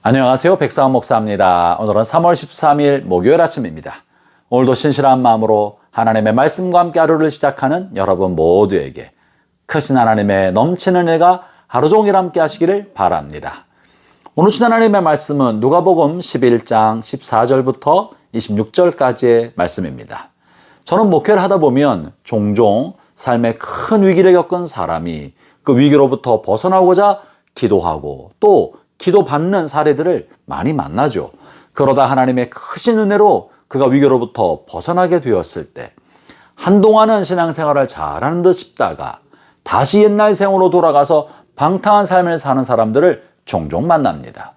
안녕하세요. 백상원 목사입니다. 오늘은 3월 13일 목요일 아침입니다. 오늘도 신실한 마음으로 하나님의 말씀과 함께 하루를 시작하는 여러분 모두에게 크신 하나님의 넘치는 은혜가 하루 종일 함께 하시기를 바랍니다. 오늘 주신 하나님의 말씀은 누가복음 11장 14절부터 26절까지의 말씀입니다. 저는 목회를 하다 보면 종종 삶에 큰 위기를 겪은 사람이 그 위기로부터 벗어나고자 기도하고 또 기도받는 사례들을 많이 만나죠. 그러다 하나님의 크신 은혜로 그가 위기로부터 벗어나게 되었을 때 한동안은 신앙생활을 잘하는 듯 싶다가 다시 옛날 생으로 돌아가서 방탕한 삶을 사는 사람들을 종종 만납니다.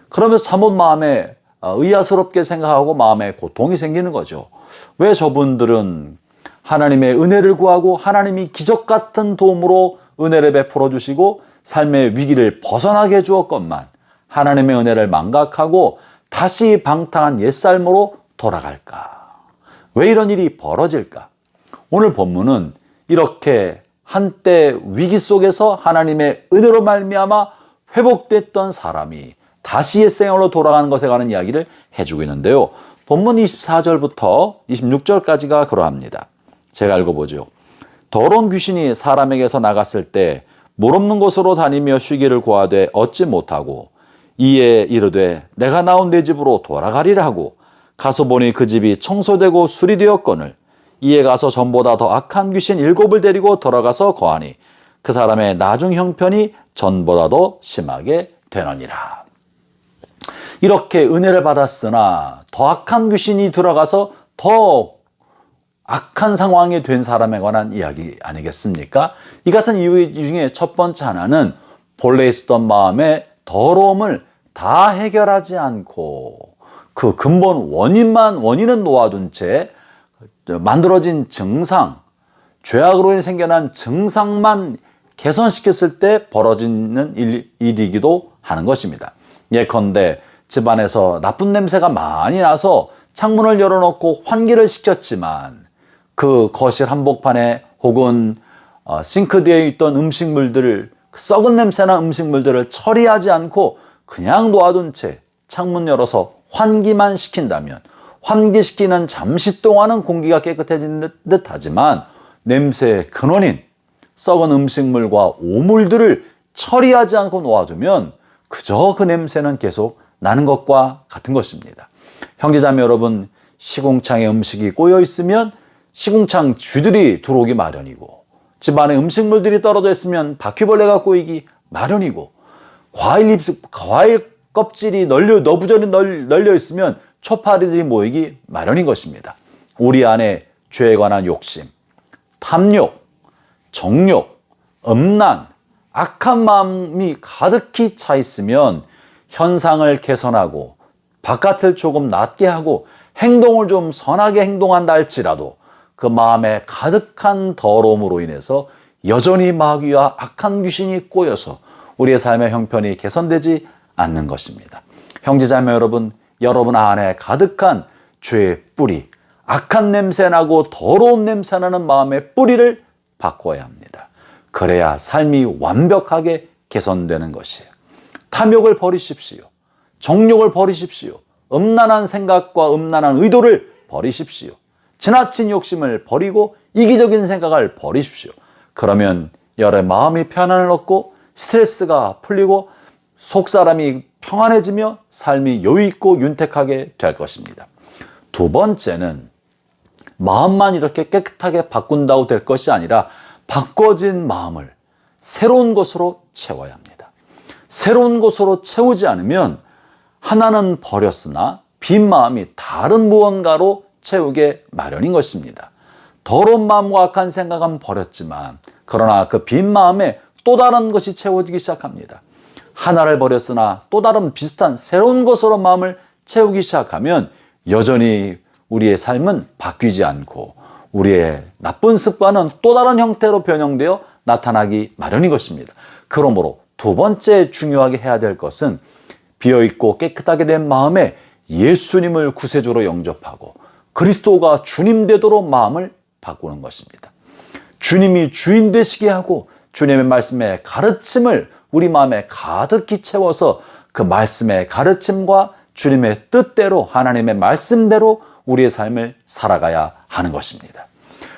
그러면서 참으로 마음에 의아스럽게 생각하고 마음에 고통이 생기는 거죠. 왜 저분들은 하나님의 은혜를 구하고 하나님이 기적 같은 도움으로 은혜를 베풀어 주시고 삶의 위기를 벗어나게 해주었건만 하나님의 은혜를 망각하고 다시 방탕한 옛삶으로 돌아갈까? 왜 이런 일이 벌어질까? 오늘 본문은 이렇게 한때 위기 속에서 하나님의 은혜로 말미암아 회복됐던 사람이 다시 옛생으로 돌아가는 것에 관한 이야기를 해주고 있는데요. 본문 24절부터 26절까지가 그러합니다. 제가 읽어보죠. 더러운 귀신이 사람에게서 나갔을 때 물 없는 곳으로 다니며 쉬기를 구하되 얻지 못하고 이에 이르되 내가 나온 내 집으로 돌아가리라 하고 가서 보니 그 집이 청소되고 수리되었거늘 이에 가서 전보다 더 악한 귀신 7을 데리고 들어가서 거하니 그 사람의 나중 형편이 전보다도 심하게 되느니라. 이렇게 은혜를 받았으나 더 악한 귀신이 들어가서 더 악한 상황이 된 사람에 관한 이야기 아니겠습니까? 이 같은 이유 중에 첫 번째 하나는 본래 있었던 마음의 더러움을 다 해결하지 않고 그 근본 원인은 놓아둔 채 만들어진 증상, 죄악으로 인해 생겨난 증상만 개선시켰을 때 벌어지는 일이기도 하는 것입니다. 예컨대 집안에서 나쁜 냄새가 많이 나서 창문을 열어놓고 환기를 시켰지만 그 거실 한복판에 혹은 싱크대에 있던 음식물들을 썩은 냄새나 음식물들을 처리하지 않고 그냥 놓아둔 채 창문 열어서 환기만 시킨다면 환기시키는 잠시 동안은 공기가 깨끗해진 듯 하지만 냄새의 근원인 썩은 음식물과 오물들을 처리하지 않고 놓아두면 그저 그 냄새는 계속 나는 것과 같은 것입니다. 형제자매 여러분, 시궁창에 음식이 꼬여 있으면 시궁창 쥐들이 들어오기 마련이고 집안에 음식물들이 떨어져 있으면 바퀴벌레가 꼬이기 마련이고 과일 껍질이 너부전이 널려 있으면 초파리들이 모이기 마련인 것입니다. 우리 안에 죄에 관한 욕심, 탐욕, 정욕, 음란, 악한 마음이 가득히 차 있으면 현상을 개선하고 바깥을 조금 낫게 하고 행동을 좀 선하게 행동한다 할지라도 그 마음에 가득한 더러움으로 인해서 여전히 마귀와 악한 귀신이 꼬여서 우리의 삶의 형편이 개선되지 않는 것입니다. 형제자매 여러분, 여러분 안에 가득한 죄의 뿌리, 악한 냄새나고 더러운 냄새나는 마음의 뿌리를 바꿔야 합니다. 그래야 삶이 완벽하게 개선되는 것이에요. 탐욕을 버리십시오. 정욕을 버리십시오. 음란한 생각과 음란한 의도를 버리십시오. 지나친 욕심을 버리고 이기적인 생각을 버리십시오. 그러면 여러분의 마음이 편안을 얻고 스트레스가 풀리고 속사람이 평안해지며 삶이 여유있고 윤택하게 될 것입니다. 두 번째는 마음만 이렇게 깨끗하게 바꾼다고 될 것이 아니라 바꿔진 마음을 새로운 것으로 채워야 합니다. 새로운 것으로 채우지 않으면 하나는 버렸으나 빈 마음이 다른 무언가로 채우게 마련인 것입니다. 더러운 마음과 악한 생각은 버렸지만 그러나 그 빈 마음에 또 다른 것이 채워지기 시작합니다. 하나를 버렸으나 또 다른 비슷한 새로운 것으로 마음을 채우기 시작하면 여전히 우리의 삶은 바뀌지 않고 우리의 나쁜 습관은 또 다른 형태로 변형되어 나타나기 마련인 것입니다. 그러므로 두 번째 중요하게 해야 될 것은 비어있고 깨끗하게 된 마음에 예수님을 구세주로 영접하고 그리스도가 주님 되도록 마음을 바꾸는 것입니다. 주님이 주인 되시게 하고 주님의 말씀의 가르침을 우리 마음에 가득히 채워서 그 말씀의 가르침과 주님의 뜻대로 하나님의 말씀대로 우리의 삶을 살아가야 하는 것입니다.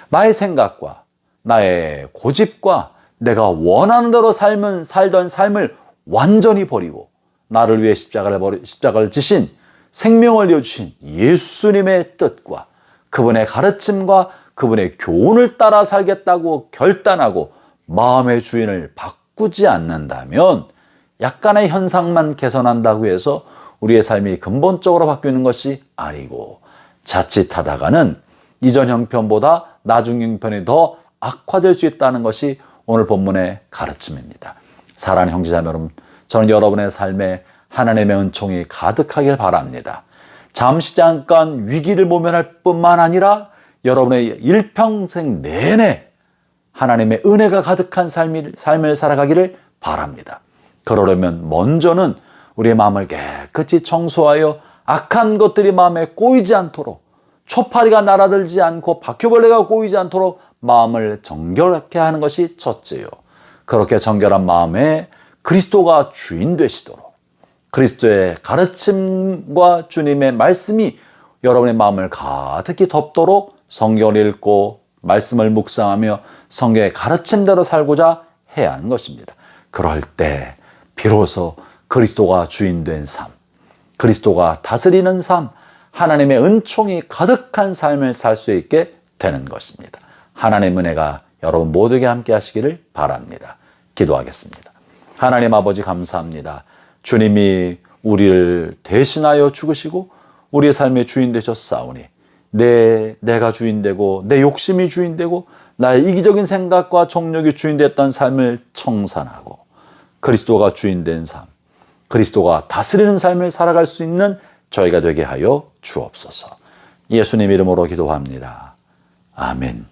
나의 생각과 나의 고집과 내가 원하는 대로 살던 삶을 완전히 버리고 나를 위해 십자가를 지신 생명을 이어주신 예수님의 뜻과 그분의 가르침과 그분의 교훈을 따라 살겠다고 결단하고 마음의 주인을 바꾸지 않는다면 약간의 현상만 개선한다고 해서 우리의 삶이 근본적으로 바뀌는 것이 아니고 자칫하다가는 이전 형편보다 나중 형편이 더 악화될 수 있다는 것이 오늘 본문의 가르침입니다. 사랑하는 형제자매 여러분, 저는 여러분의 삶에 하나님의 은총이 가득하길 바랍니다. 잠시 잠깐 위기를 모면할 뿐만 아니라 여러분의 일평생 내내 하나님의 은혜가 가득한 삶을 살아가기를 바랍니다. 그러려면 먼저는 우리의 마음을 깨끗이 청소하여 악한 것들이 마음에 꼬이지 않도록, 초파리가 날아들지 않고 바퀴벌레가 꼬이지 않도록 마음을 정결하게 하는 것이 첫째요. 그렇게 정결한 마음에 그리스도가 주인 되시도록, 그리스도의 가르침과 주님의 말씀이 여러분의 마음을 가득히 덮도록 성경을 읽고 말씀을 묵상하며 성경의 가르침대로 살고자 해야 하는 것입니다. 그럴 때 비로소 그리스도가 주인된 삶, 그리스도가 다스리는 삶, 하나님의 은총이 가득한 삶을 살 수 있게 되는 것입니다. 하나님의 은혜가 여러분 모두에게 함께 하시기를 바랍니다. 기도하겠습니다. 하나님 아버지 감사합니다. 주님이 우리를 대신하여 죽으시고 우리의 삶의 주인 되셨사오니 내가 주인되고 내 욕심이 주인되고 나의 이기적인 생각과 정욕이 주인됐던 삶을 청산하고 그리스도가 주인된 삶, 그리스도가 다스리는 삶을 살아갈 수 있는 저희가 되게 하여 주옵소서. 예수님 이름으로 기도합니다. 아멘.